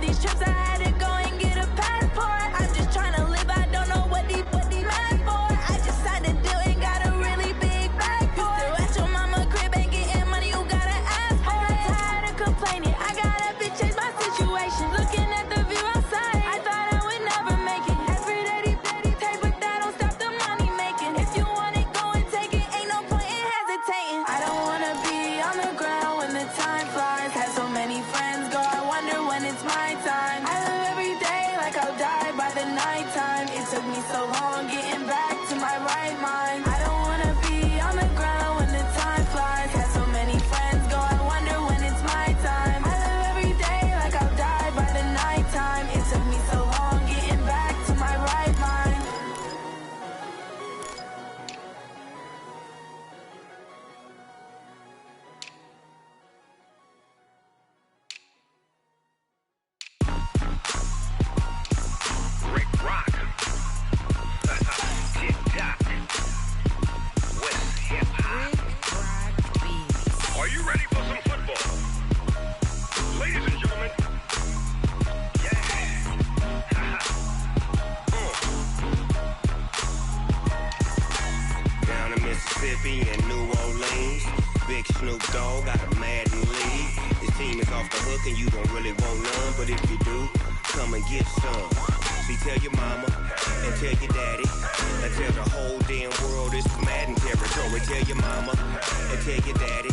these trips, I had to go and get a passport. I'm just trying to live, I don't know what these mad for. I just signed a deal and got a really big bag for it. You still at your mama crib, ain't getting money, you gotta ask for it. I'm tired of complaining, I gotta bitch change my situation. Looking at the view outside, I thought I would never make it. Every day they take, but that don't stop the money making. If you want it, go and take it, ain't no point in hesitating. I don't wanna be on the ground when the time flies. Had so many friends go, I wonder when it's my time. I live every day like I'll die by the nighttime. It took me so long getting back to my right mind. I don't wanna be on the ground when the time flies. Had so many friends go, I wonder when it's my time. I live every day like I'll die by the nighttime. It took me so long getting back to my right mind. Rick Rock. TikTok. West Hip Hop. Are you ready for some football? Ladies and gentlemen. Yeah. Down in Mississippi and New Orleans, Big Snoop Dogg got a Madden league. His team is off the hook and you don't really want none, but if you do, come and get some. See, tell your mama and tell your daddy and tell the whole damn world this is Madden territory. Tell your mama and tell your daddy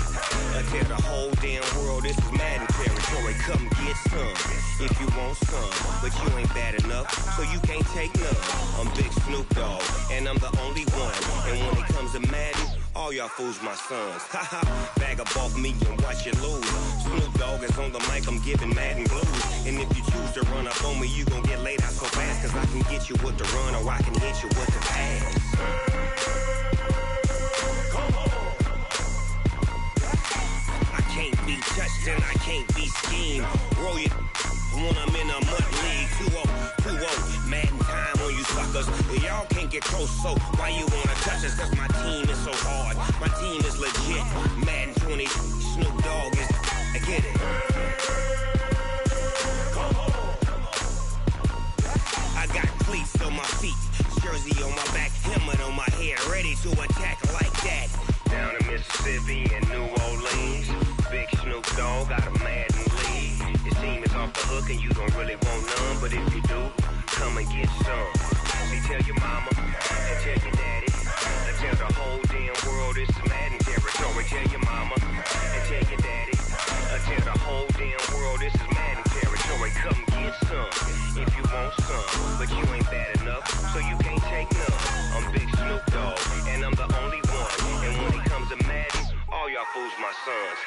and tell the whole damn world this is Madden territory. Come get some if you want some, but you ain't bad enough, so you can't take none. I'm Big Snoop Dogg and I'm the only one. And when it comes to Madden, all y'all fools my sons. Haha, bag up off me and watch you lose. Snoop Dogg is on the mic, I'm giving Madden blues. And if you choose to run up on me, you gon' get laid out so fast. Cause I can get you with the run or I can hit you with the pass. Come on. I can't be touched and I can't be schemed. Roll you when I'm in a mud league. 2-0, Madden time on you suckers. Y'all can't get close, so why you wanna touch us? Cause my team is so hard, my team is legit. Madden 20, Snoop Dogg is, I get it. Come on. I got cleats on my feet, jersey on my back, helmet on my head, ready to attack like that. Down in Mississippi and New Orleans, Big Snoop Dogg got a Madden league. His team is off the hook and you don't really want none, but if you do, come and get some. See, tell your mama and tell your daddy and tell the whole damn world this is Madden territory. Tell your mama and tell your daddy and tell the whole damn world this is Madden territory. Come get some if you want some, but you ain't bad enough, so you can't take none. I'm Big Snoop Dogg and I'm the only one. And when it comes to Madden, all y'all fools my sons.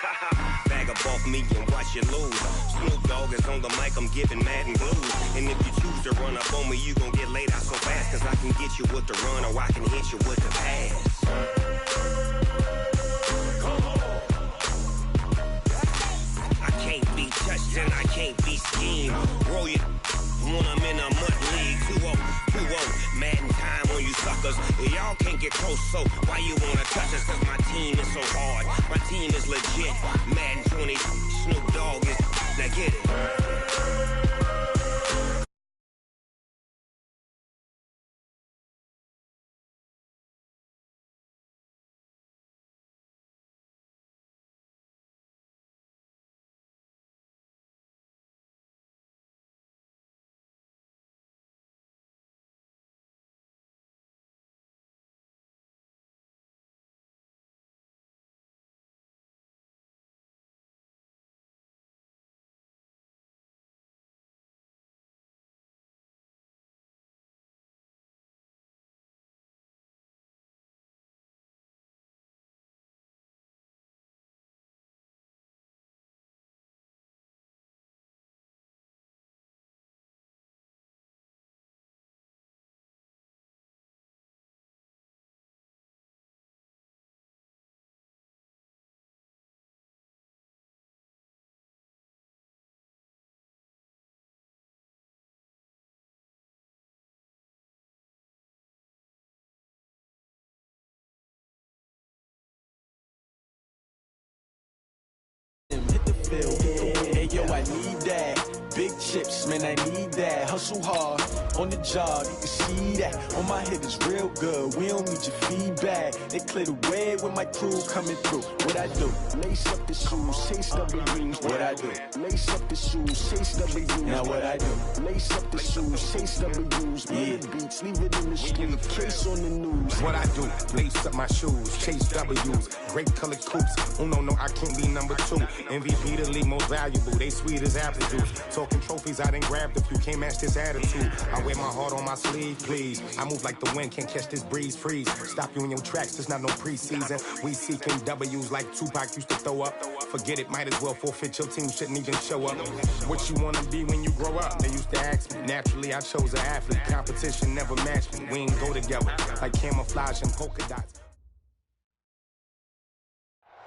Bag up off me and watch you lose. Snoop Dogg is on the mic, I'm giving Madden blues. And if you choose to run up on me, you gon' get laid out so fast. Cause I can get you with the run or I can hit you with the pass. Come on. I can't be touched and I can't be schemed. Roll you when I'm in a mud league. 2-0, Madden time on you suckers. Y'all can't get close, so why you wanna touch us? Cause my team is so hard, my team is legit. Madden 20, Snoop Dogg is, now get it. Hit the field, hey yo, I need that. big chips, man, I need that. Hustle hard, on the job, you can see that. On my head is real good, we don't need your feedback. They clear the way with my crew coming through. What I do? Lace up the shoes, chase W's. What I do? Lace up the shoes, chase W's. Now what I do? Lace up the shoes, chase W's. Yeah. Beats, leave it in the street, case on the news. What I do? Lace up my shoes, chase W's. Great colored coops. Oh no, I can't be number 2. MVP the league most valuable. They sweet as apple juice. Talking trophies, I done grabbed a few. Can't match this attitude. I wear my heart on my sleeve, please. I move like the wind, can't catch this breeze. Freeze. Stop you in your tracks. There's not no preseason. We seeking W's like Tupac used to throw up. Forget it, might as well forfeit. Your team shouldn't even show up. What you wanna be when you grow up? They used to ask me. Naturally, I chose an athlete. Competition never matched me. We ain't go together like camouflage and polka dots.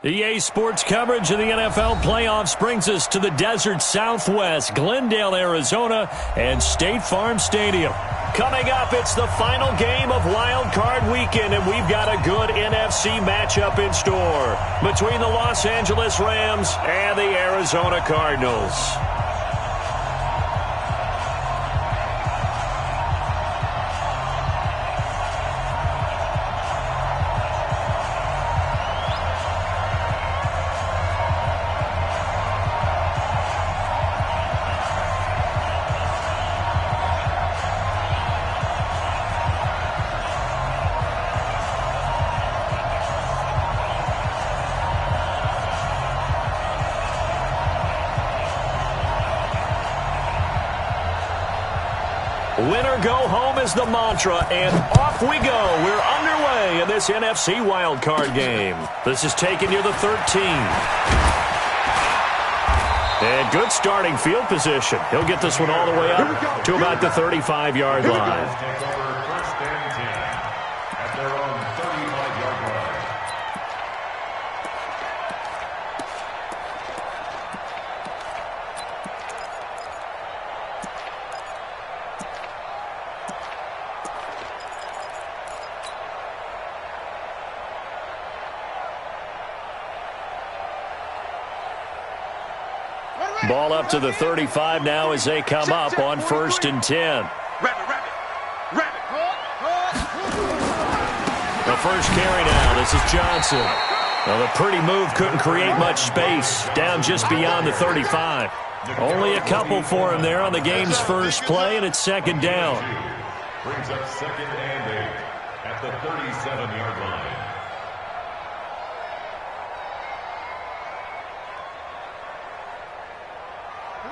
EA Sports coverage of the NFL playoffs brings us to the desert Southwest, Glendale, Arizona, and State Farm Stadium. Coming up, it's the final game of Wild Card Weekend, and we've got a good NFC matchup in store between the Los Angeles Rams and the Arizona Cardinals. Winner go home is the mantra, and off we go. We're underway in this NFC wildcard game. This is taking you the 13. And good starting field position. He'll get this one all the way up to about the 35-yard line. Ball up to the 35 now as they come up on 1st and 10. The first carry now. This is Johnson. Well, the pretty move couldn't create much space. Down just beyond the 35. Only a couple for him there on the game's first play, and it's 2nd down. Brings up 2nd and 8 at the 37-yard line.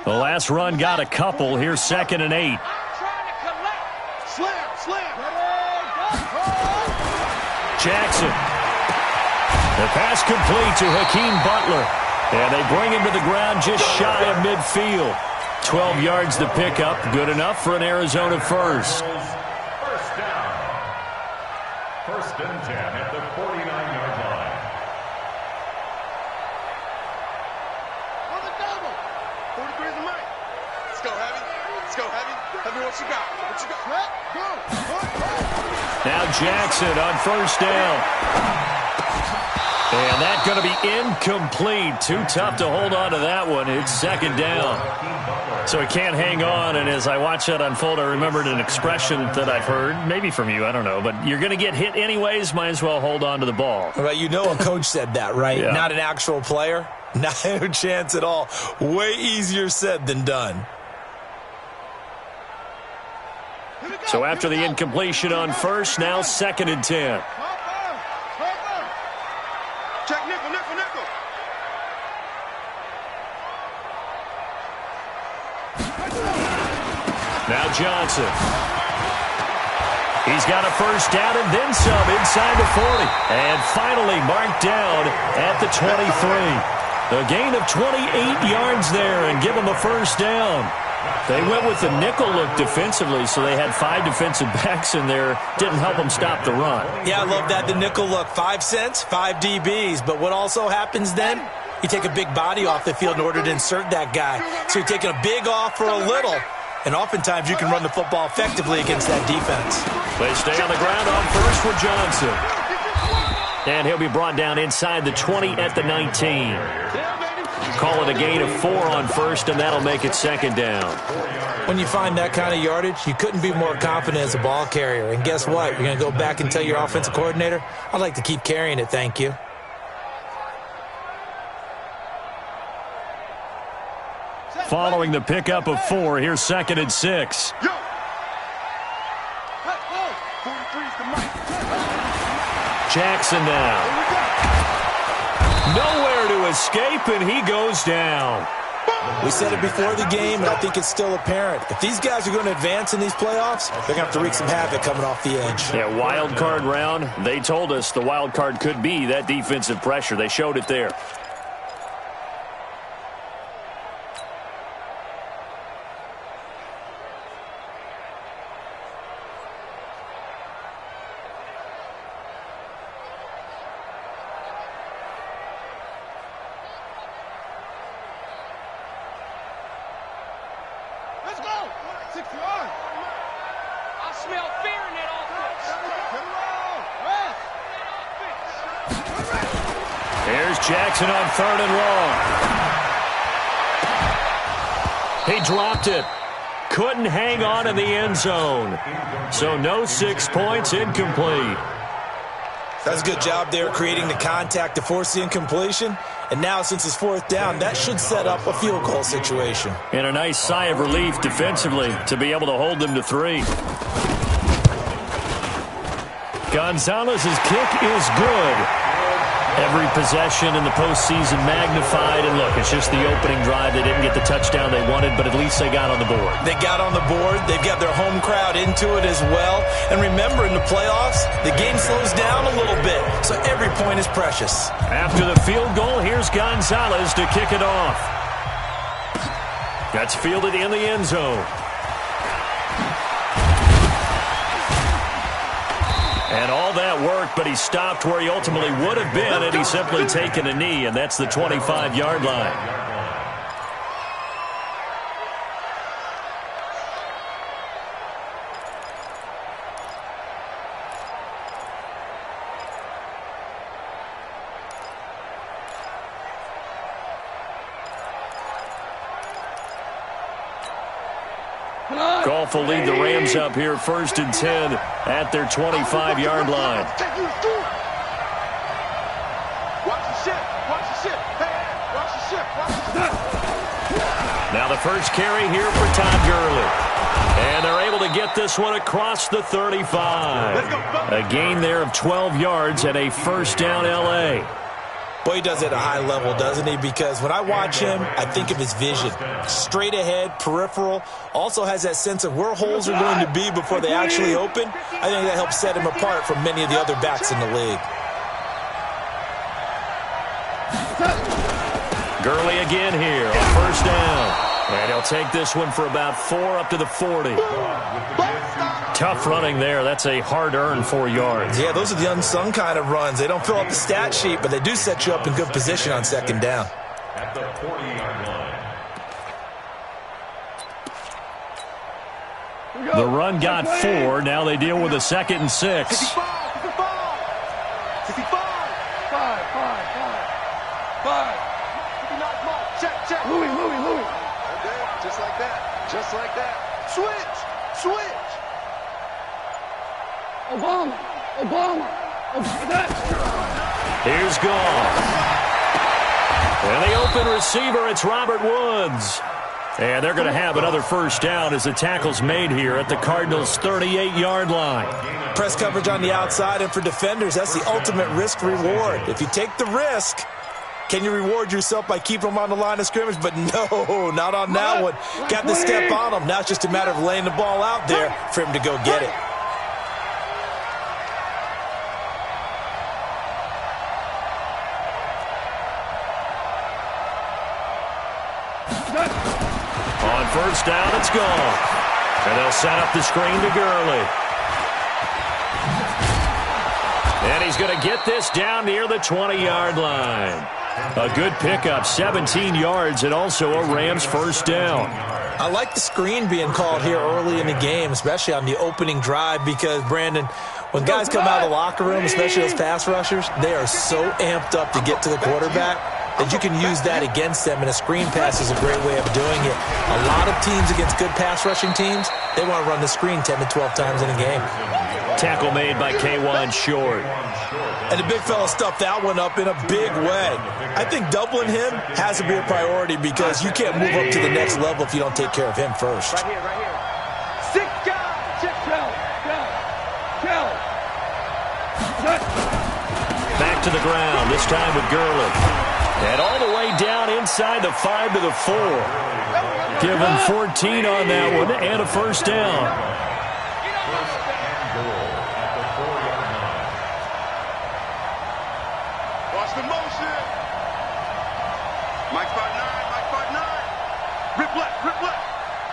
The last run got a couple. Here's 2nd and 8. Jackson. The pass complete to Hakeem Butler. And they bring him to the ground just shy of midfield. 12 yards to pick up. Good enough for an Arizona first. First down. 1st and 10 at the 49-yard line. Now Jackson on 1st down. And that's going to be incomplete. Too tough to hold on to that one. It's 2nd down. So he can't hang on, and as I watch that unfold, I remembered an expression that I've heard, maybe from you, I don't know, but you're going to get hit anyways, might as well hold on to the ball. Well, you know a coach said that, right? Yeah. Not an actual player. Not a chance at all. Way easier said than done. So after the incompletion on 1st, now 2nd and 10. Check nickel. Now Johnson. He's got a first down and then some inside the 40. And finally marked down at the 23. A gain of 28 yards there and give him a first down. They went with the nickel look defensively, so they had 5 defensive backs in there. Didn't help them stop the run. Yeah, I love that, the nickel look. 5 cents, 5 DBs. But what also happens then? You take a big body off the field in order to insert that guy. So you're taking a big off for a little. And oftentimes you can run the football effectively against that defense. They stay on the ground on 1st for Johnson. And he'll be brought down inside the 20 at the 19. Call it a gain of 4 on first, and that'll make it second down. When you find that kind of yardage, you couldn't be more confident as a ball carrier. And guess what? You're going to go back and tell your offensive coordinator, I'd like to keep carrying it, thank you. Following the pickup of 4, here's 2nd and 6. Jackson now. Nowhere to escape, and he goes down. We said it before the game, and I think it's still apparent. If these guys are going to advance in these playoffs, they're going to have to wreak some havoc coming off the edge. Yeah, wild card round. They told us the wild card could be that defensive pressure. They showed it there. Jackson on 3rd and long. He dropped it. Couldn't hang on in the end zone. So no 6 points, incomplete. That's a good job there creating the contact to force the incompletion. And now since it's 4th down, that should set up a field goal situation. And a nice sigh of relief defensively to be able to hold them to 3. Gonzalez's kick is good. Every possession in the postseason magnified. And look, it's just the opening drive. They didn't get the touchdown they wanted, but at least they got on the board. They got on the board. They've got their home crowd into it as well. And remember, in the playoffs, the game slows down a little bit, so every point is precious. After the field goal, here's Gonzalez to kick it off. That's fielded in the end zone. And all that worked, but he stopped where he ultimately would have been had he simply taken a knee, and that's the 25-yard line. Goff will lead the Rams up here 1st and 10 at their 25-yard line. Now the first carry here for Todd Gurley. And they're able to get this one across the 35. A gain there of 12 yards and a 1st down L.A. Boy, he does it at a high level, doesn't he? Because when I watch him, I think of his vision. Straight ahead, peripheral. Also has that sense of where holes are going to be before they actually open. I think that helps set him apart from many of the other backs in the league. Gurley again here on 1st down. And he'll take this one for about 4 up to the 40. Tough running there. That's a hard-earned 4 yards. Yeah, those are the unsung kind of runs. They don't fill up the stat sheet, but they do set you up in good position on 2nd down. At the 40-yard line. The run got 4. Now they deal with a 2nd and 6. 55. Check. Louis. Okay, just like that. Switch. Obama. Here's Goff. And the open receiver, it's Robert Woods. And they're going to have another 1st down as the tackle's made here at the Cardinals' 38-yard line. Press coverage on the outside, and for defenders, that's the ultimate risk-reward. If you take the risk, can you reward yourself by keeping them on the line of scrimmage? But no, not on that one. Got to step on them. Now it's just a matter of laying the ball out there for him to go get it. On 1st down, it's gone. And they'll set up the screen to Gurley. And he's going to get this down near the 20-yard line. A good pickup, 17 yards, and also a Rams 1st down. I like the screen being called here early in the game, especially on the opening drive, because, Brandon, when guys come out of the locker room, especially those pass rushers, they are so amped up to get to the quarterback. that you can use that against them, and a screen pass is a great way of doing it. A lot of teams against good pass rushing teams, they want to run the screen 10 to 12 times in a game. Tackle made by K1 Short. And the big fella stuffed that one up in a big way. I think doubling him has to be a priority because you can't move up to the next level if you don't take care of him first. Right here, right here. 6 guys. Check, go. Back to the ground, this time with Gurley. And all the way down inside the 5 to the 4. Give him 14 on that one and a first down. Watch the motion. Mike spot 9. Rip left.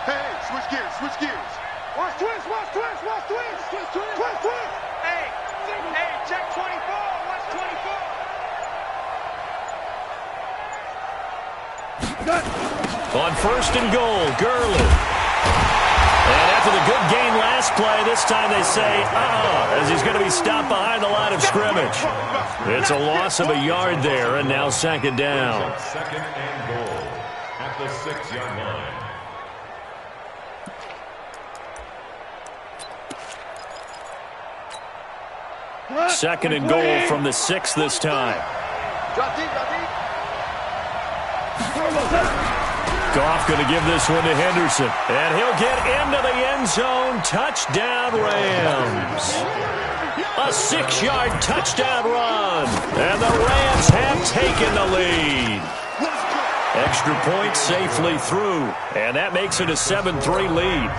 Hey, switch gears. Watch twist. Hey, check 24. Watch 24. On first and goal, Gurley. And after the good gain last play, this time they say, as he's going to be stopped behind the line of scrimmage. It's a loss of a yard there, and now second down. Second and goal at the 6-yard line. Second and goal from the 6 this time. Drop deep. Goff going to give this one to Henderson. And he'll get into the end zone. Touchdown, Rams. A 6-yard touchdown run. And the Rams have taken the lead. Extra point safely through. And that makes it a 7-3 lead.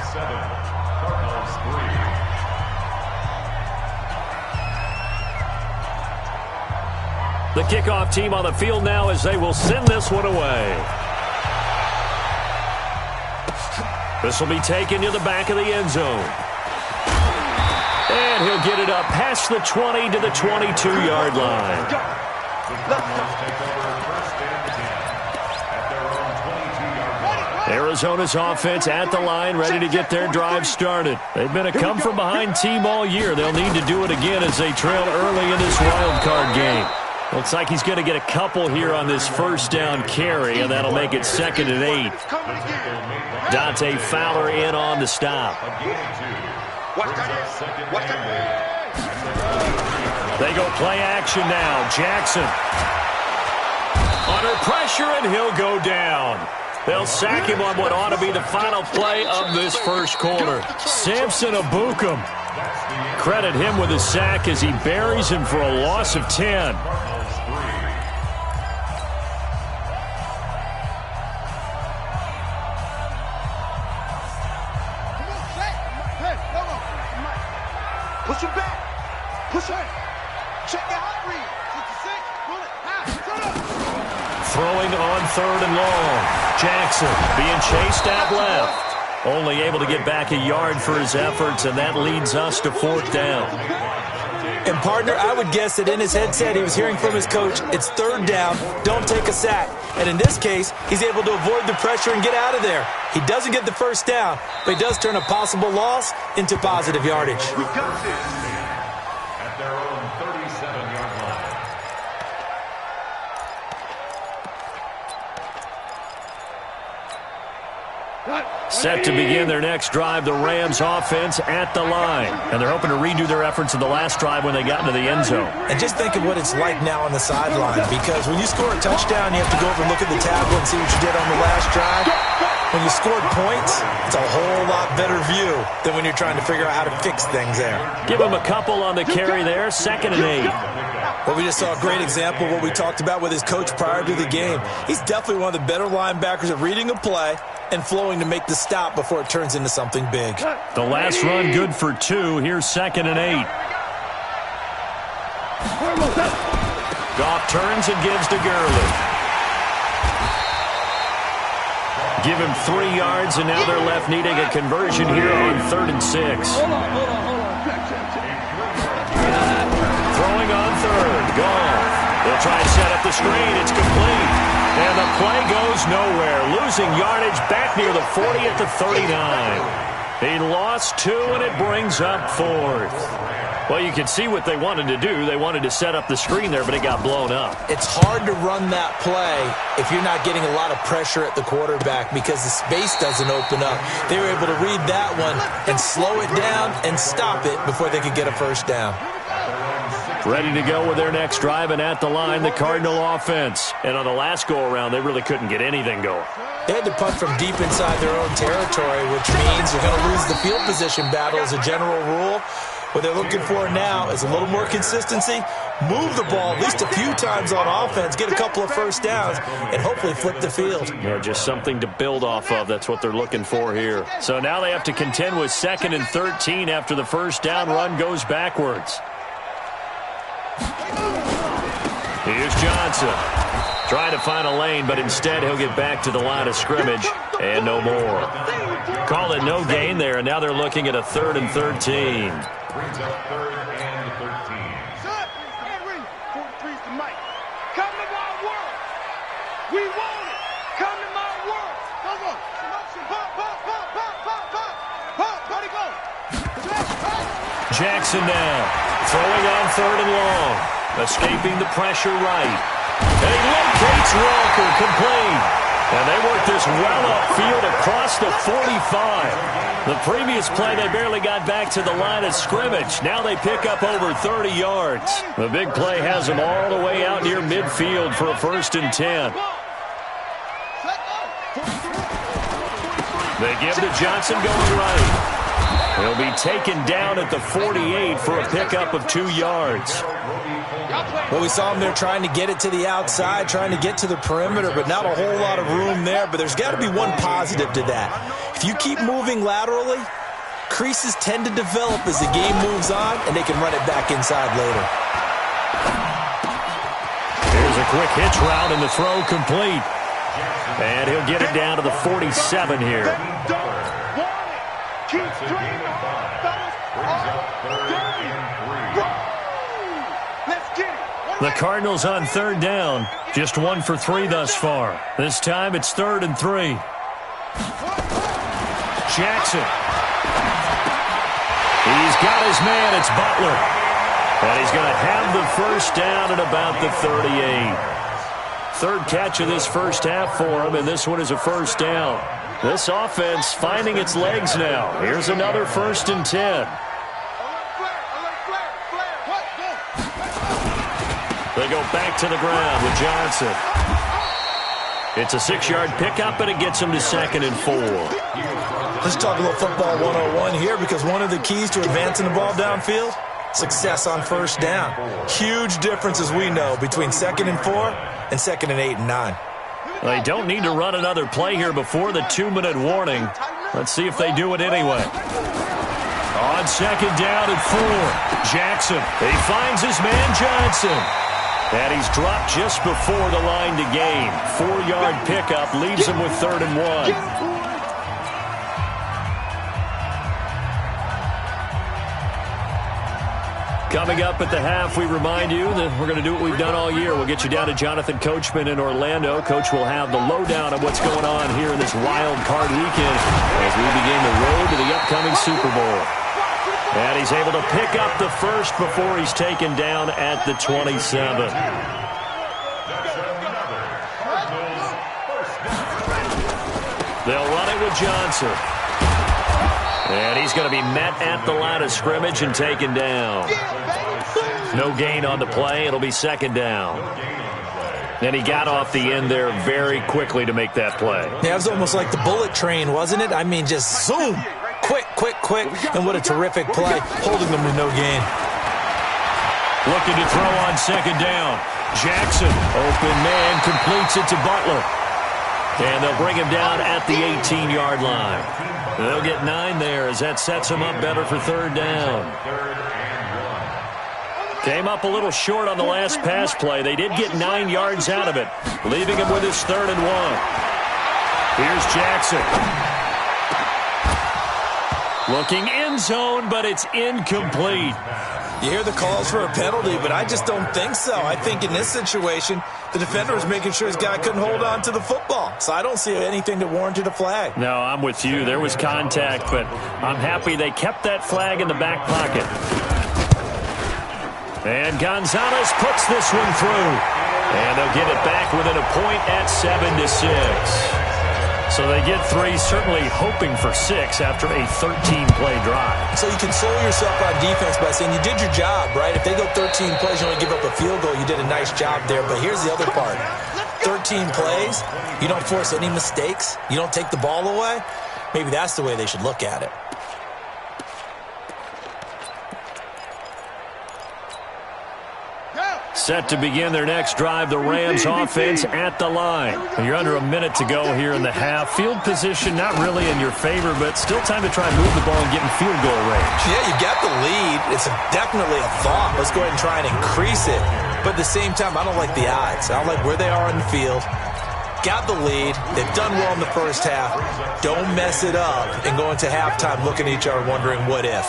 The kickoff team on the field now as they will send this one away. This will be taken to the back of the end zone. And he'll get it up past the 20 to the 22-yard line. Arizona's offense at the line, ready to get their drive started. They've been a come-from-behind team all year. They'll need to do it again as they trail early in this wild card game. Looks like he's going to get a couple here on this first down carry, and that'll make it 2nd and 8. Dante Fowler in on the stop. They go play action now. Jackson under pressure, and he'll go down. They'll sack him on what ought to be the final play of this first quarter. Samson Abukum. Credit him with a sack as he buries him for a loss of 10. Push him back. Check the hot read. 56. Throwing on 3rd and long. Jackson being chased out left. Only able to get back a yard for his efforts, and that leads us to 4th down. And, partner, I would guess that in his headset he was hearing from his coach, it's 3rd down, don't take a sack. And in this case, he's able to avoid the pressure and get out of there. He doesn't get the first down, but he does turn a possible loss into positive yardage. We got this. At their own 37-yard line. Set to begin their next drive, the Rams offense at the line. And they're hoping to redo their efforts in the last drive when they got into the end zone. And just think of what it's like now on the sideline, because when you score a touchdown, you have to go over and look at the tablet and see what you did on the last drive. When you scored points, it's a whole lot better view than when you're trying to figure out how to fix things there. Give him a couple on the carry there, 2nd and 8. Well, we just saw a great example of what we talked about with his coach prior to the game. He's definitely one of the better linebackers at reading a play and flowing to make the stop before it turns into something big. The last run good for 2. Here's 2nd and 8. Goff turns and gives to Gurley. Give him 3 yards, and now they're left needing a conversion here on 3rd and 6. Throwing on 3rd. Goff. They'll try and set up the screen. It's complete. And the play goes nowhere. Losing yardage back near the 40 at the 39. He lost 2, and it brings up 4th. Well, you can see what they wanted to do. They wanted to set up the screen there, but it got blown up. It's hard to run that play if you're not getting a lot of pressure at the quarterback because the space doesn't open up. They were able to read that one and slow it down and stop it before they could get a first down. Ready to go with their next drive, and at the line, the Cardinal offense. And on the last go-around, they really couldn't get anything going. They had to punt from deep inside their own territory, which means you're going to lose the field position battle as a general rule. What they're looking for now is a little more consistency, move the ball at least a few times on offense, get a couple of first downs, and hopefully flip the field. Yeah, just something to build off of. That's what they're looking for here. So now they have to contend with 2nd and 13 after the first down run goes backwards. Here's Johnson. Trying to find a lane, but instead he'll get back to the line of scrimmage and no more. Call it no gain there, and now they're looking at a 3rd and 13. Brings up 3rd and 13. Come to my world. We want it. Come to my world. Jackson now, throwing on 3rd and long, escaping the pressure right. And he locates Walker, complete. And they work this well upfield across the 45. The previous play, they barely got back to the line of scrimmage. Now they pick up over 30 yards. The big play has them all the way out near midfield for a 1st and 10. They give to Johnson going right. He'll be taken down at the 48 for a pickup of 2 yards. Well, we saw him there trying to get it to the outside, trying to get to the perimeter, but not a whole lot of room there. But there's got to be one positive to that. If you keep moving laterally, creases tend to develop as the game moves on, and they can run it back inside later. Here's a quick hitch route, and the throw complete. And he'll get it down to the 47 here. The Cardinals on 3rd down. Just 1 for 3 thus far. This time it's 3rd and 3. Jackson. He's got his man. It's Butler. And he's going to have the first down at about the 38. 3rd catch of this first half for him, and this one is a first down. This offense finding its legs now. Here's another 1st and 10. They go back to the ground with Johnson. It's a 6-yard pickup, and it gets him to 2nd and 4. Let's talk a little football 101 here, because one of the keys to advancing the ball downfield, success on first down. Huge difference, as we know, between 2nd and 4 and 2nd and 8 and 9. They don't need to run another play here before the 2-minute warning. Let's see if they do it anyway. On 2nd down and 4, Jackson. He finds his man Johnson. And he's dropped just before the line to gain. 4-yard pickup leaves him with 3rd and 1. Coming up at the half, we remind you that we're going to do what we've done all year. We'll get you down to Jonathan Coachman in Orlando. Coach will have the lowdown of what's going on here in this wild card weekend as we begin the road to the upcoming Super Bowl. And he's able to pick up the first before he's taken down at the 27. They'll run it with Johnson. And he's going to be met at the line of scrimmage and taken down. No gain on the play. It'll be 2nd down. And he got off the end there very quickly to make that play. Yeah, it was almost like the bullet train, wasn't it? I mean, just zoom. Quick, quick, quick. And what a terrific play, holding them to no gain. Looking to throw on 2nd down. Jackson, open man, completes it to Butler. And they'll bring him down at the 18-yard line. They'll get 9 there as that sets him up better for 3rd down. Came up a little short on the last pass play. They did get 9 yards out of it, leaving him with his 3rd and 1. Here's Jackson. Looking end zone, but it's incomplete. You hear the calls for a penalty, but I just don't think so. I think in this situation, the defender was making sure his guy couldn't hold on to the football. So I don't see anything that warranted a flag. No, I'm with you. There was contact, but I'm happy they kept that flag in the back pocket. And Gonzalez puts this one through. And they'll get it back within a point at 7-6. So they get 3, certainly hoping for 6 after a 13-play drive. So you console yourself on defense by saying you did your job, right? If they go 13 plays, you only give up a field goal, you did a nice job there. But here's the other part. 13 plays, you don't force any mistakes, you don't take the ball away. Maybe that's the way they should look at it. Set to begin their next drive, the Rams offense at the line. You're under a minute to go here in the half. Field position not really in your favor, but still time to try and move the ball and get in field goal range. Yeah, you got the lead. It's definitely a thought. Let's go ahead and try and increase it. But at the same time, I don't like the odds. I don't like where they are in the field. Got the lead. They've done well in the first half. Don't mess it up and go into halftime looking at each other wondering what if.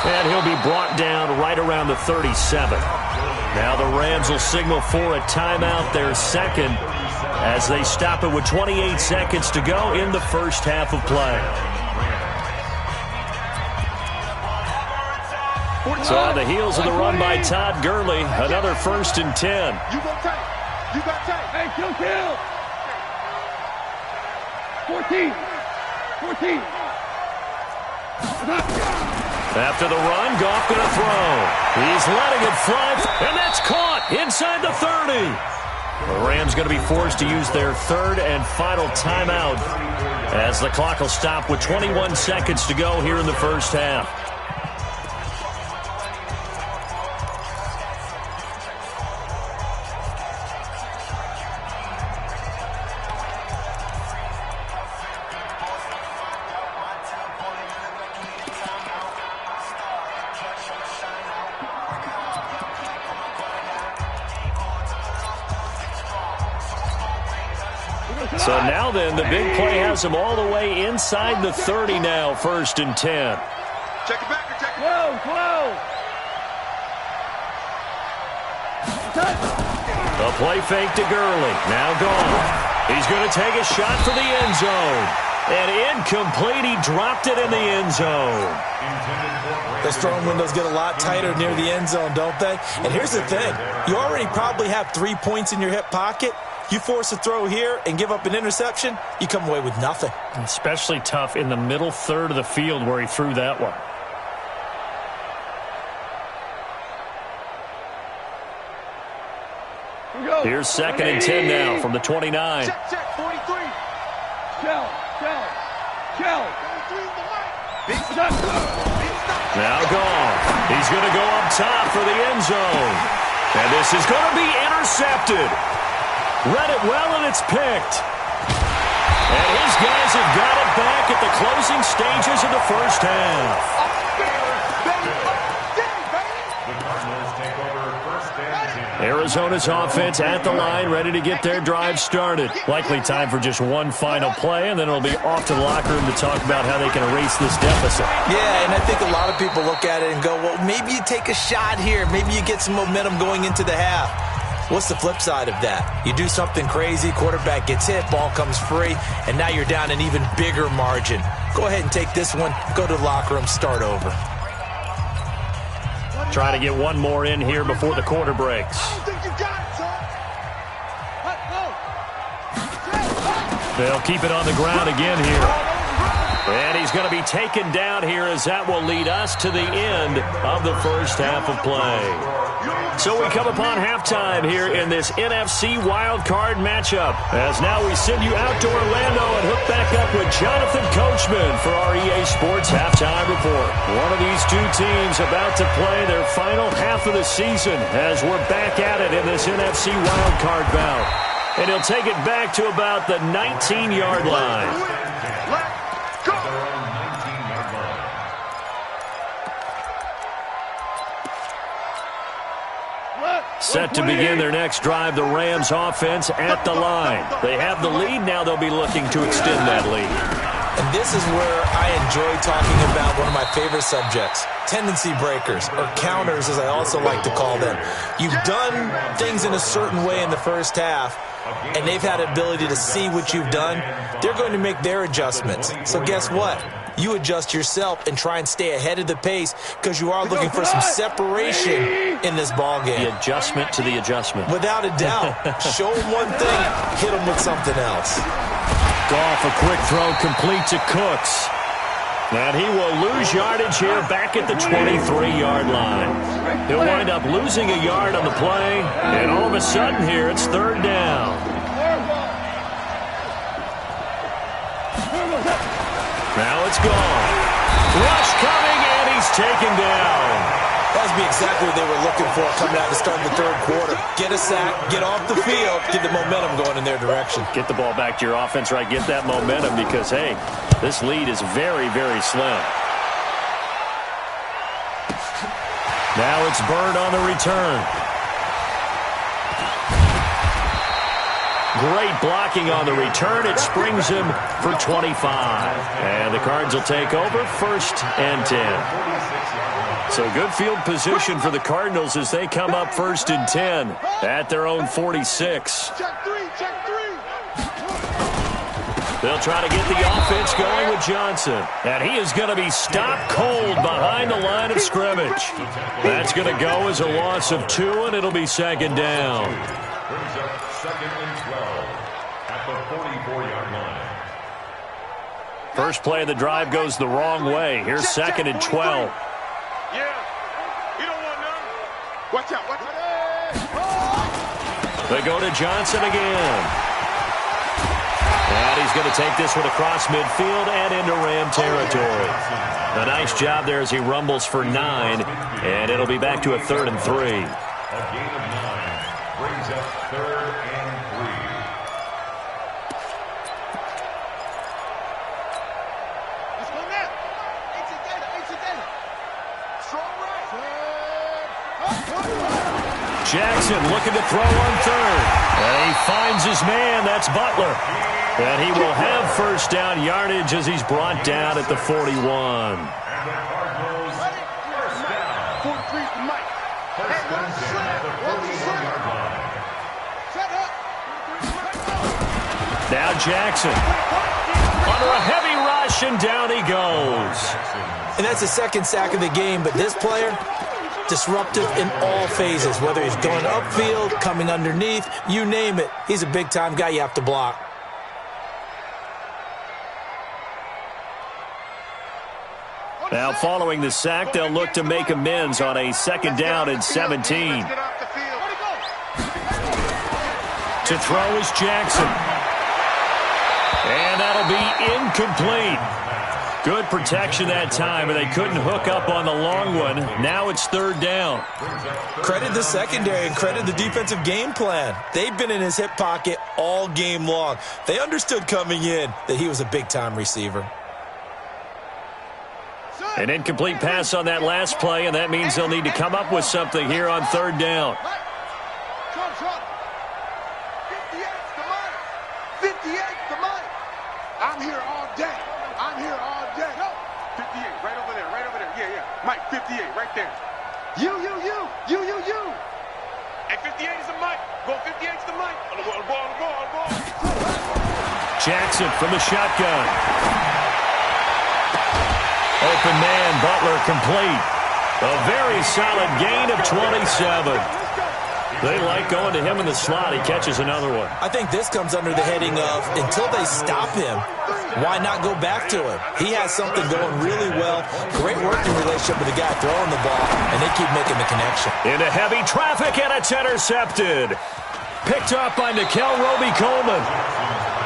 And he'll be brought down right around the 37. Now the Rams will signal for a timeout, their second, as they stop it with 28 seconds to go in the first half of play. So on the heels of the run by Todd Gurley, another 1st and 10. You go tight. You got tight. Hey, kill. 14. After the run, Goff going to throw. He's letting it fly, and that's caught inside the 30. The Rams going to be forced to use their 3rd and final timeout as the clock will stop with 21 seconds to go here in the first half. So now then, the big play has him all the way inside the 30 now, 1st and 10. Check it back. Whoa. The play fake to Gurley. Now gone. He's going to take a shot for the end zone. And incomplete. He dropped it in the end zone. Those throwing windows get a lot tighter near the end zone, don't they? And here's the thing. You already probably have 3 points in your hip pocket. You force a throw here and give up an interception, you come away with nothing. Especially tough in the middle third of the field where he threw that one. Here's 2nd and 10 now from the 29. Check, 43. Shell. Now gone. He's going to go up top for the end zone. And this is going to be intercepted. Read it well, and it's picked. And his guys have got it back at the closing stages of the first half. Arizona's offense at the line, ready to get their drive started. Likely time for just one final play, and then it'll be off to the locker room to talk about how they can erase this deficit. Yeah, and I think a lot of people look at it and go, well, maybe you take a shot here. Maybe you get some momentum going into the half. What's the flip side of that? You do something crazy, quarterback gets hit, ball comes free, and now you're down an even bigger margin. Go ahead and take this one, go to the locker room, start over. Try to get one more in here before the quarter breaks. They'll keep it on the ground again here. And he's going to be taken down here as that will lead us to the end of the first half of play. So we come upon halftime here in this NFC wildcard matchup. As now we send you out to Orlando and hook back up with Jonathan Coachman for our EA Sports Halftime Report. One of these two teams about to play their final half of the season as we're back at it in this NFC wildcard bout. And he'll take it back to about the 19-yard line. Set to begin their next drive, the Rams offense at the line. They have the lead, now they'll be looking to extend that lead. And this is where I enjoy talking about one of my favorite subjects, tendency breakers, or counters as I also like to call them. You've done things in a certain way in the first half, and they've had an ability to see what you've done. They're going to make their adjustments. So guess what? You adjust yourself and try and stay ahead of the pace because you are looking for some separation in this ball game. The adjustment to the adjustment. Without a doubt. Show them one thing, hit them with something else. Goff, a quick throw complete to Cooks. And he will lose yardage here back at the 23-yard line. He'll wind up losing a yard on the play, and all of a sudden here it's third down. Now it's gone. Rush coming, and he's taken down. That would be exactly what they were looking for coming out to start the third quarter. Get a sack, get off the field, get the momentum going in their direction. Get the ball back to your offense, right? Get that momentum because, hey, this lead is very, very slim. Now it's Bird on the return. Great blocking on the return. It springs him for 25. And the Cards will take over, 1st and 10. So good field position for the Cardinals as they come up 1st and 10 at their own 46. Check three. They'll try to get the offense going with Johnson. And he is going to be stopped cold behind the line of scrimmage. That's going to go as a loss of 2, and it'll be 2nd down. Brings up 2nd and 12 at the 44-yard line. First play of the drive goes the wrong way. Here's 2nd and 12. Yeah. You don't want none. Watch out. They go to Johnson again. And he's going to take this one across midfield and into Ram territory. A nice job there as he rumbles for 9. And it'll be back to a 3rd and 3. A gain of 9 brings up 3rd and 3. Let's go now. Jackson looking to throw on 3rd. And he finds his man. That's Butler. And he will have 1st down yardage as he's brought down at the 41. And the Cardinals, 1st down. 43's the mic. 1st and 10 at the 41-yard line. Shut up. Now Jackson under a heavy rush, and down he goes. And that's the 2nd sack of the game, but this player, disruptive in all phases, whether he's going upfield, coming underneath, you name it. He's a big-time guy you have to block. Now following the sack, they'll look to make amends on a 2nd down and 17. To throw is Jackson. And that'll be incomplete. Good protection that time, and they couldn't hook up on the long one. Now it's 3rd down. Credit the secondary and credit the defensive game plan. They've been in his hip pocket all game long. They understood coming in that he was a big-time receiver. An incomplete pass on that last play, and that means they'll need to come up with something here on 3rd down. 58's the money. I'm here all day. 58, right over there. Yeah. Mike, 58, right there. You. And 58 is the mic. Go, 58's the mic. On the ball. Jackson from the shotgun. Open man, Butler complete. A very solid gain of 27. They like going to him in the slot. He catches another one. I think this comes under the heading of, until they stop him, why not go back to him? He has something going really well. Great working relationship with the guy throwing the ball, and they keep making the connection. Into heavy traffic, and it's intercepted. Picked up by Nickel Roby-Coleman.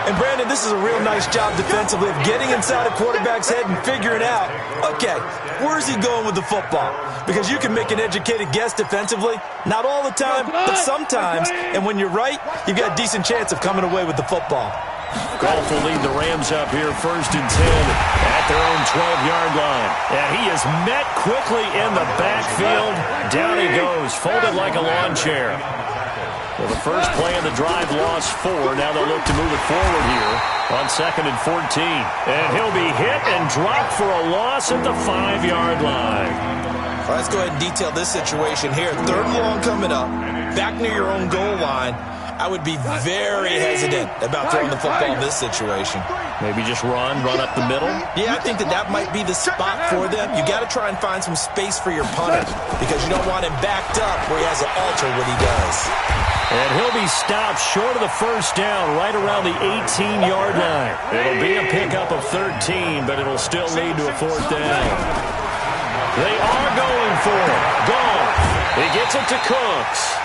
And, Brandon, this is a real nice job defensively of getting inside a quarterback's head and figuring out, okay, where's he going with the football? Because you can make an educated guess defensively. Not all the time, but sometimes. And when you're right, you've got a decent chance of coming away with the football. Goff will lead the Rams up here 1st and 10 at their own 12-yard line. And he is met quickly in the backfield. Down he goes, folded like a lawn chair. Well, the first play of the drive lost 4. Now they'll look to move it forward here on 2nd and 14. And he'll be hit and dropped for a loss at the 5-yard line. Well, let's go ahead and detail this situation here. 3rd and long coming up, back near your own goal line. I would be very hesitant about throwing the football in this situation. Maybe just run up the middle? Yeah, I think that might be the spot for them. You got to try and find some space for your punter because you don't want him backed up where he has to alter what he does. And he'll be stopped short of the first down right around the 18-yard line. It'll be a pickup of 13, but it'll still lead to a 4th down. They are going for it. Goff. He gets it to Cooks.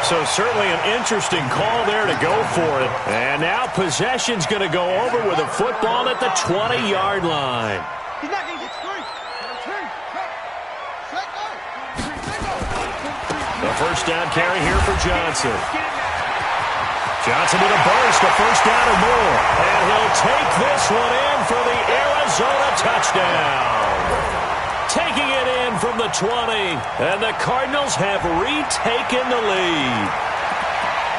So certainly an interesting call there to go for it. And now possession's going to go over with a football at the 20-yard line. He's not going to get free. The first down carry here for Johnson. Johnson with a burst, a first down or more. And he'll take this one in for the Arizona touchdown. Taking it in from the 20, and the Cardinals have retaken the lead.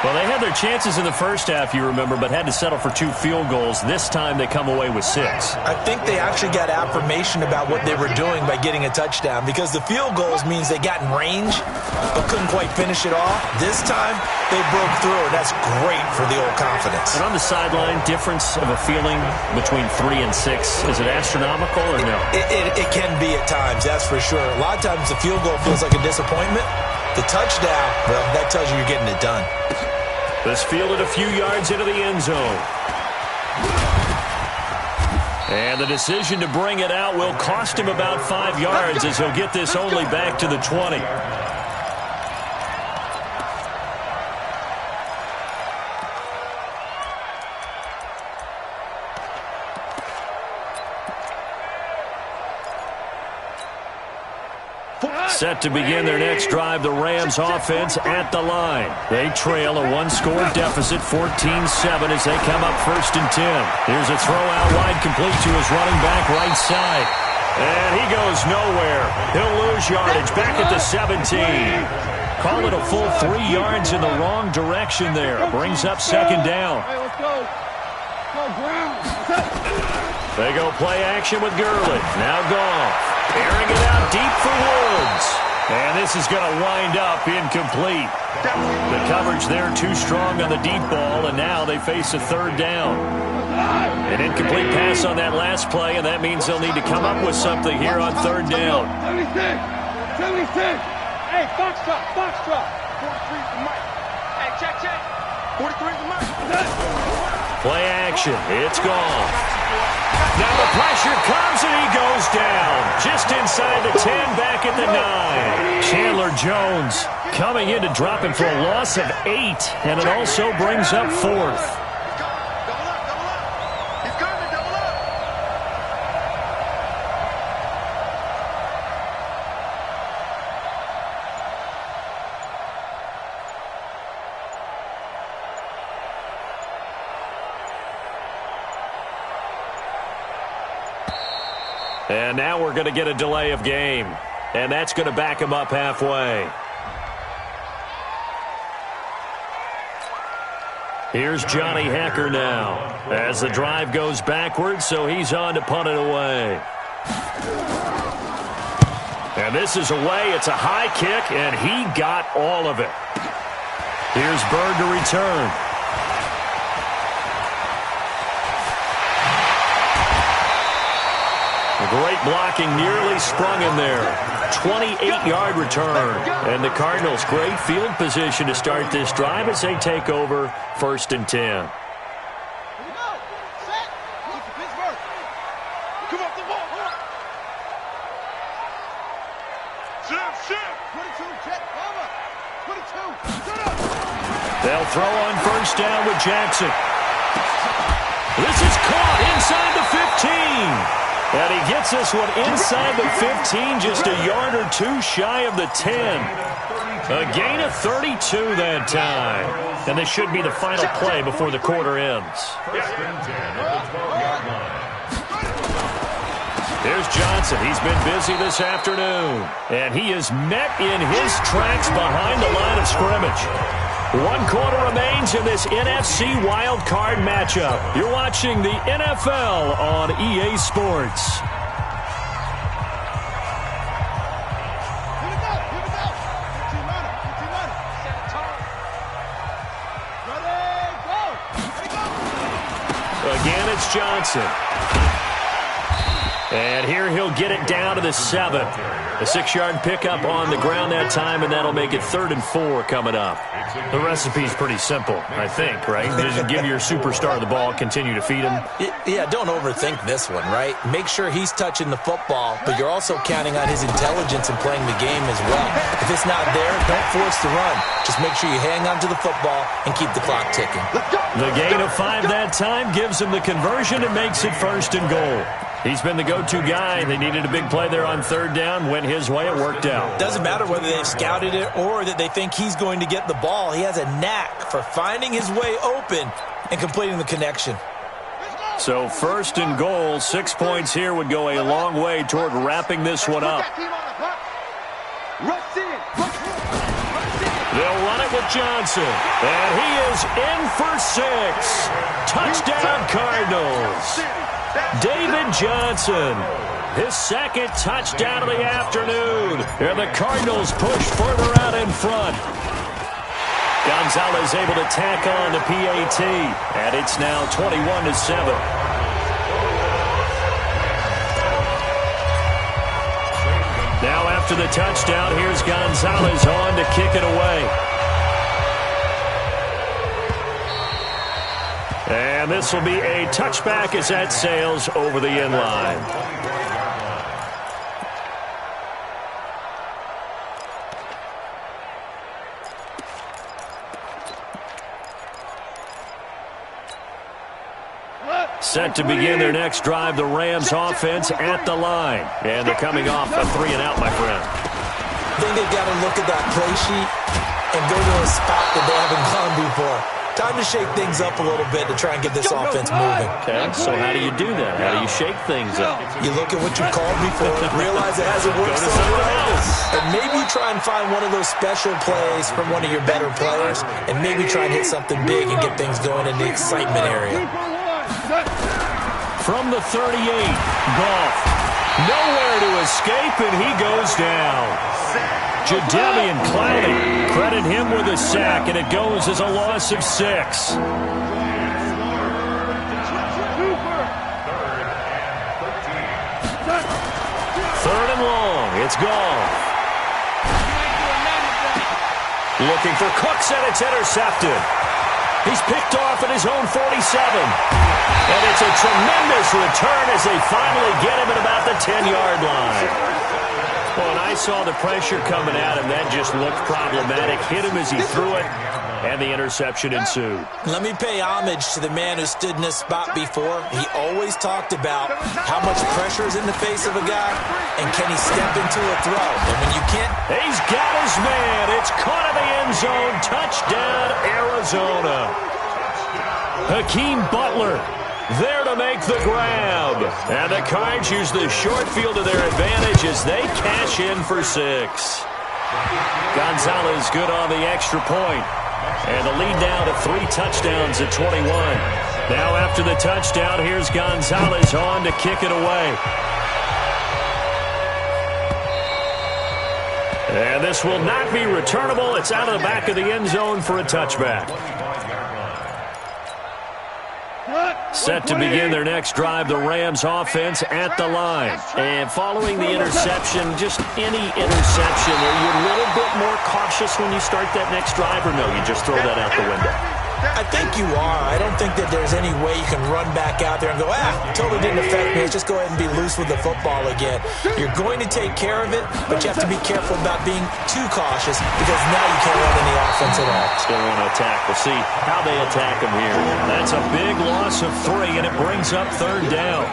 Well, they had their chances in the first half, you remember, but had to settle for 2 field goals. This time they come away with 6. I think they actually got affirmation about what they were doing by getting a touchdown because the field goals means they got in range but couldn't quite finish it off. This time they broke through, and that's great for the old confidence. And on the sideline, difference of a feeling between 3 and 6, is it astronomical or no? It can be at times, that's for sure. A lot of times the field goal feels like a disappointment. The touchdown, well, that tells you you're getting it done. This fielded a few yards into the end zone. And the decision to bring it out will cost him about 5 yards as he'll get this only back to the 20. Set to begin their next drive, the Rams offense at the line. They trail a 1-score deficit, 14-7 as they come up 1st and 10. Here's a throw out wide complete to his running back right side. And he goes nowhere. He'll lose yardage back at the 17. Call it a full 3 yards in the wrong direction there. Brings up 2nd down. They go play action with Gurley. Now Goff. Airing it out deep for Woods. And this is going to wind up incomplete. The coverage there too strong on the deep ball, and now they face a 3rd down. An incomplete pass on that last play, and that means they'll need to come up with something here on 3rd down. 76. Hey, box drop. 43's the mic. Hey, check. 43's the mic. Play action. It's gone. Now the pressure comes and he goes down. Just inside the 10, back at the 9. Chandler Jones coming in to drop him for a loss of 8. And it also brings up 4th. And now we're going to get a delay of game. And that's going to back him up halfway. Here's Johnny Hecker now as the drive goes backwards, so he's on to punt it away. And this is away. It's a high kick, and he got all of it. Here's Bird to return. Great blocking, nearly sprung him there. 28-yard return. And the Cardinals, great field position to start this drive as they take over 1st and 10. They'll throw on 1st down with Jackson. This is caught inside the 15. And he gets this one inside the 15, just a yard or 2 shy of the 10. A gain of 32 that time. And this should be the final play before the quarter ends. Here's Johnson. He's been busy this afternoon. And he is met in his tracks behind the line of scrimmage. 1 quarter remains in this NFC Wild Card matchup. You're watching the NFL on EA Sports. Again, it's Johnson. And here he'll get it down to the 7. A 6-yard pickup on the ground that time, and that'll make it 3rd and 4 coming up. The recipe's pretty simple, I think, right? Just give your superstar the ball, continue to feed him. Yeah, don't overthink this one, right? Make sure he's touching the football, but you're also counting on his intelligence in playing the game as well. If it's not there, don't force the run. Just make sure you hang on to the football and keep the clock ticking. The gain of 5 that time gives him the conversion and makes it 1st and goal. He's been the go-to guy. They needed a big play there on 3rd down. Went his way. It worked out. Doesn't matter whether they've scouted it or that they think he's going to get the ball. He has a knack for finding his way open and completing the connection. So 1st and goal, 6 points here would go a long way toward wrapping this one up. They'll run it with Johnson. And he is in for 6. Touchdown, Cardinals. David Johnson, his 2nd touchdown of the afternoon. And the Cardinals push further out in front. Gonzalez able to tack on the PAT. And it's now 21-7. Now after the touchdown, here's Gonzalez on to kick it away. And this will be a touchback as that sails over the end line. Set to begin their next drive, the Rams offense at the line. And they're coming off a 3-and-out, my friend. I think they've got to look at that play sheet and go to a spot that they haven't gone before. Time to shake things up a little bit to try and get this offense moving. Okay, so how do you do that? How do you shake things up? You look at what you called before, realize it hasn't worked somewhere else. And maybe you try and find one of those special plays from one of your better players, and maybe try and hit something big and get things going in the excitement area. From the 38, Goff. Nowhere to escape, and he goes down. Jadeveon Clowney, credit him with a sack, and it goes as a loss of 6. 3rd and long, it's Goff. Looking for Cooks, and it's intercepted. He's picked off at his own 47. And it's a tremendous return as they finally get him at about the 10-yard line. Well, and I saw the pressure coming at him. That just looked problematic. Hit him as he threw it, and the interception ensued. Let me pay homage to the man who stood in this spot before. He always talked about how much pressure is in the face of a guy, and can he step into a throw. And when you can't... He's got his man. It's caught in the end zone. Touchdown, Arizona. Hakeem Butler there to make the grab. And the Cards use the short field to their advantage as they cash in for 6. Gonzalez good on the extra point. And the lead now to 3 touchdowns at 21. Now after the touchdown, here's Gonzalez on to kick it away. And this will not be returnable. It's out of the back of the end zone for a touchback. Set to begin their next drive, the Rams offense at the line. And following the interception, just any interception, are you a little bit more cautious when you start that next drive, or no, you just throw that out the window? I think you are. I don't think that there's any way you can run back out there and go, totally didn't affect me. Let's just go ahead and be loose with the football again. You're going to take care of it, but you have to be careful about being too cautious because now you can't run any offense at all. Still want to attack. We'll see how they attack him here. That's a big loss of 3, and it brings up 3rd down.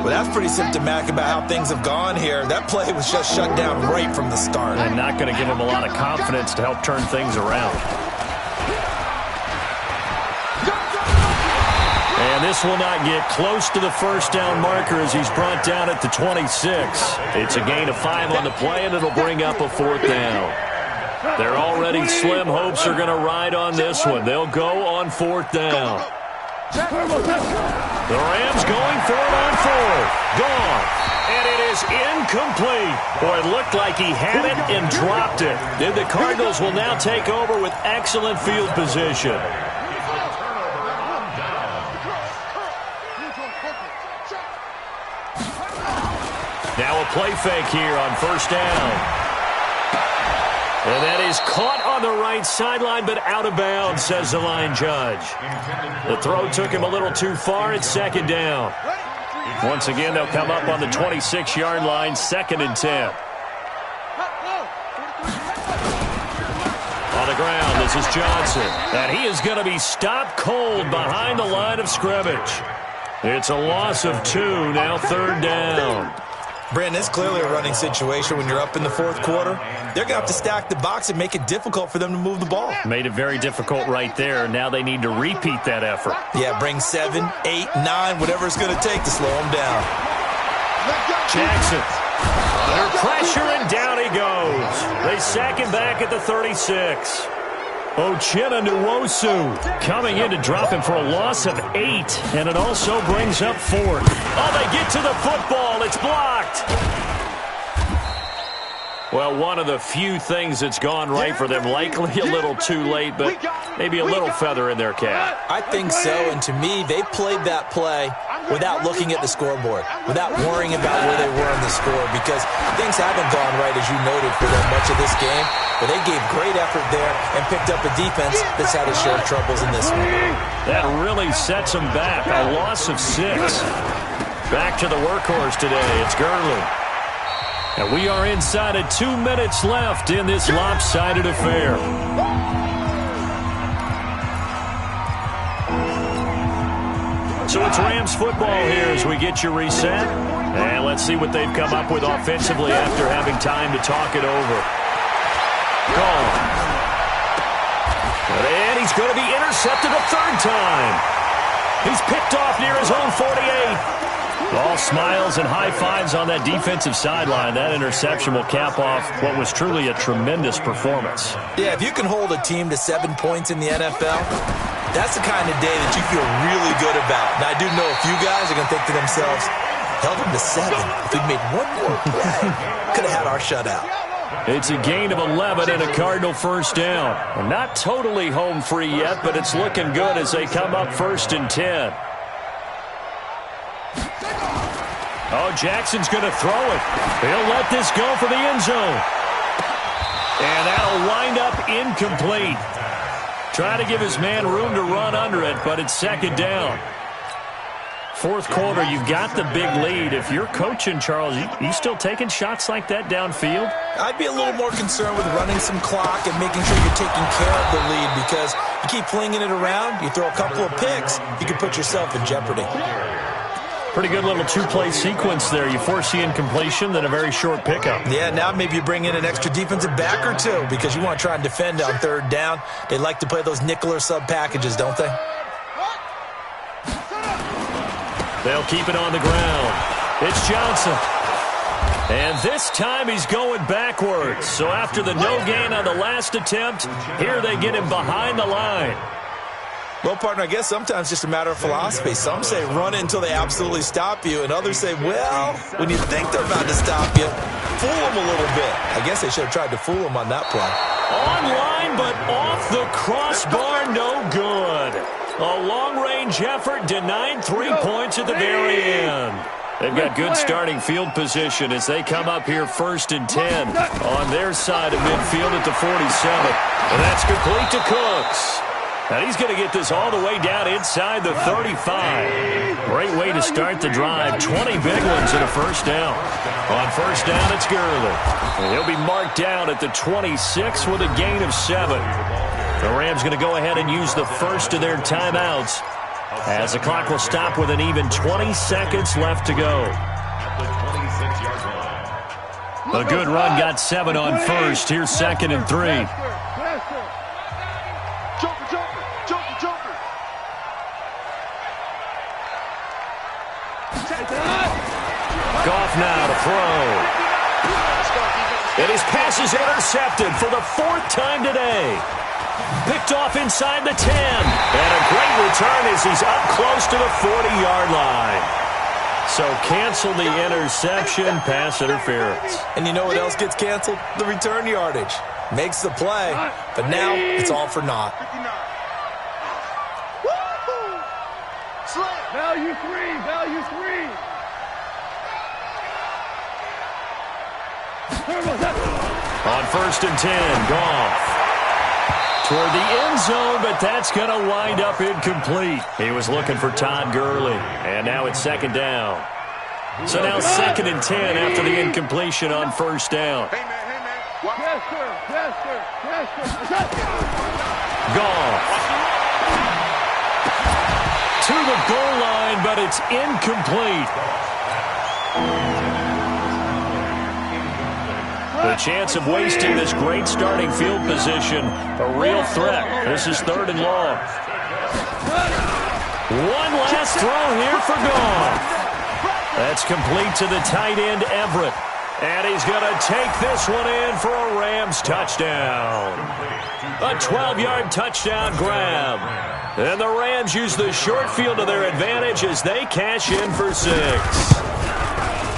Well, that's pretty symptomatic about how things have gone here. That play was just shut down right from the start. And not going to give him a lot of confidence to help turn things around. And this will not get close to the first down marker as he's brought down at the 26. It's a gain of 5 on the play, and it'll bring up a 4th down. Their already slim hopes are going to ride on this one. They'll go on 4th down. The Rams going for it on 4th. Gone. And it is incomplete. Boy, it looked like he had it and dropped it. And the Cardinals will now take over with excellent field position. Now a play fake here on 1st down. And that is caught on the right sideline, but out of bounds, says the line judge. The throw took him a little too far. It's 2nd down. Once again, they'll come up on the 26-yard line, 2nd and 10. On the ground, this is Johnson. And he is going to be stopped cold behind the line of scrimmage. It's a loss of 2, now 3rd down. Brandon, it's clearly a running situation when you're up in the 4th quarter. They're going to have to stack the box and make it difficult for them to move the ball. Made it very difficult right there. Now they need to repeat that effort. Yeah, bring 7, 8, 9, whatever it's going to take to slow them down. Jackson under pressure, and down he goes. They sack him back at the 36. Uchenna Nwosu coming in to drop him for a loss of 8, and it also brings up 4th. Oh, they get to the football. It's blocked. Well, one of the few things that's gone right for them. Likely a little too late, but maybe a little feather in their cap. I think so, and to me, they played that play without looking at the scoreboard, without worrying about where they were on the score, because things haven't gone right, as you noted, for them much of this game. But they gave great effort there and picked up a defense that's had a share of troubles in this one. That really sets them back. A loss of 6. Back to the workhorse today. It's Gurley. And we are inside of 2 minutes left in this lopsided affair. So it's Rams football here as we get you reset. And let's see what they've come up with offensively after having time to talk it over. Gone. And he's going to be intercepted a 3rd time. He's picked off near his own 48. All smiles and high fives on that defensive sideline. That interception will cap off what was truly a tremendous performance. Yeah, if you can hold a team to 7 points in the NFL, that's the kind of day that you feel really good about. And I do know a few guys are going to think to themselves, held them to 7. If we'd made one more play, could have had our shutout. It's a gain of 11 and a Cardinal 1st down. And not totally home free yet, but it's looking good as they come up 1st and 10. Oh, Jackson's going to throw it. He'll let this go for the end zone. And that'll wind up incomplete. Try to give his man room to run under it, but it's 2nd down. 4th quarter, you've got the big lead. If you're coaching, Charles, you still taking shots like that downfield? I'd be a little more concerned with running some clock and making sure you're taking care of the lead, because you keep flinging it around, you throw a couple of picks, you can put yourself in jeopardy. Pretty good little 2-play sequence there. You force the incompletion, then a very short pickup. Yeah, now maybe you bring in an extra defensive back or 2 because you want to try and defend on 3rd down. They like to play those nickel or sub packages, don't they? They'll keep it on the ground. It's Johnson. And this time he's going backwards. So after the no gain on the last attempt, here they get him behind the line. Well, partner, I guess sometimes it's just a matter of philosophy. Some say run it until they absolutely stop you, and others say, well, when you think they're about to stop you, fool them a little bit. I guess they should have tried to fool them on that play. Online, but off the crossbar, no good. A long-range effort denied 3 points at the very end. They've got good starting field position as they come up here 1st and 10 on their side of midfield at the 47. And that's complete to Cooks. And he's going to get this all the way down inside the 35. Great way to start the drive. 20 big ones and a 1st down. On 1st down, it's Gurley. And he'll be marked down at the 26 with a gain of 7. The Rams going to go ahead and use the first of their timeouts as the clock will stop with an even 20 seconds left to go. At the 26-yard line. A good run got 7 on first. Here's 2nd and 3. Joker, Joker, Joker, Joker. Goff now to throw. And his pass is intercepted for the 4th time today. Picked off inside the 10. And a great return as he's up close to the 40-yard line. So cancel the interception, pass interference. And you know what else gets canceled? The return yardage. Makes the play, but now it's all for naught. 59. Woo-hoo! Slam. Value 3, value 3. On 1st and 10, Goff. Toward the end zone, but that's going to wind up incomplete. He was looking for Todd Gurley, and now it's 2nd down. So now 2nd and 10 after the incompletion on 1st down. Hey, man. Watch. Yes, sir. Goff. To the goal line, but it's incomplete. The chance of wasting this great starting field position, a real threat. This is 3rd and long. One last throw here for Goff. That's complete to the tight end, Everett. And he's going to take this one in for a Rams touchdown. A 12-yard touchdown grab. And the Rams use the short field to their advantage as they cash in for 6.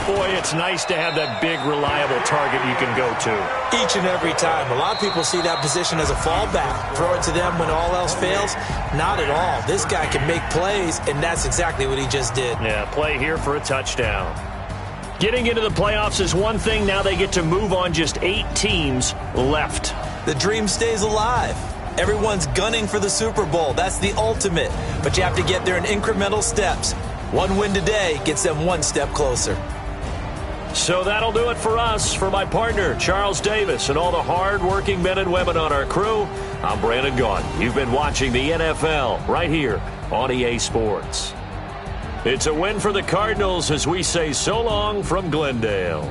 Boy, it's nice to have that big, reliable target you can go to. Each and every time. A lot of people see that position as a fallback. Throw it to them when all else fails. Not at all. This guy can make plays, and that's exactly what he just did. Yeah, play here for a touchdown. Getting into the playoffs is one thing. Now they get to move on. Just 8 teams left. The dream stays alive. Everyone's gunning for the Super Bowl. That's the ultimate. But you have to get there in incremental steps. One win today gets them one step closer. So that'll do it for us. For my partner, Charles Davis, and all the hard-working men and women on our crew, I'm Brandon Gaudin. You've been watching the NFL right here on EA Sports. It's a win for the Cardinals as we say so long from Glendale.